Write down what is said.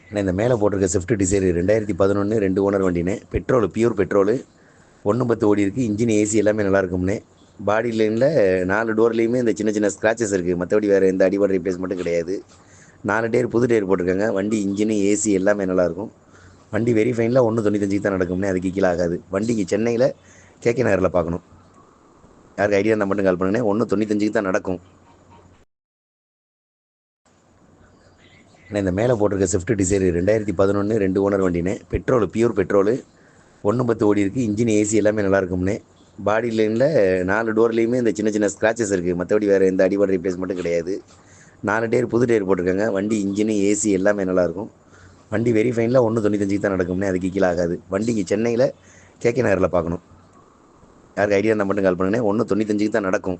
ஆனால் இந்த மேலே போட்டிருக்க ஸ்விஃப்ட் டிசைர் 2011 2 ஓனர் வண்டினே. பெட்ரோலு பியூர் பெட்ரோலு 1.10 ஓடி இருக்குது. இன்ஜின் ஏசி எல்லாமே நல்லா இருக்கும்னே. பாடி லைனில் 4 டோர்லேயுமே இந்த சின்ன சின்ன ஸ்க்ராச்சஸ் இருக்குது. மற்றபடி வேறு எந்த அடிபாடு ரீப்ளேஸ்மெண்ட்டும் கிடையாது. 4 டயர் புது டயர் போட்டிருக்காங்க. வண்டி இன்ஜினு ஏசி எல்லாமே நல்லாயிருக்கும். வண்டி வெரி ஃபைனில் 1.95 தான் நடக்கும்னே. அதுக்கு கீழே ஆகாது. வண்டிக்கு சென்னையில் கேகே நகரில் பார்க்கணும். யாருக்கு ஐடியா இருந்தால் மட்டும் கால் பண்ணுங்கண்ணே. 1.95 தான் நடக்கும். ஆனால் இந்த மேலே போட்டிருக்க ஸ்விஃப்ட் டிசைர் 2011 2 ஓனர் வண்டினே. பெட்ரோலு பியூர் பெட்ரோலு 1.10 ஓடி இருக்குது. இன்ஜின் ஏசி எல்லாமே நல்லா இருக்கும்னே. பாடி லைனில் 4 டோர்லேயுமே இந்த சின்ன சின்ன ஸ்க்ராச்சஸ் இருக்குது. மற்றபடி வேறு எந்த அடிபாடு ரீப்ளேஸ்மெண்ட்டும் கிடையாது. 4 டயர் புது டயர் போட்டிருக்காங்க. வண்டி இன்ஜினு ஏசி எல்லாமே நல்லாயிருக்கும். வண்டி வெரி ஃபைனில் 1.95 தான் நடக்கும்னே. அதுக்கு கீழே ஆகாது. வண்டிக்கு சென்னையில் கேகே நகரில் பார்க்கணும். யாருக்கு ஐடியா இருந்தால் மட்டும் கால் பண்ணுங்கண்ணே. 1.95 தான் நடக்கும்.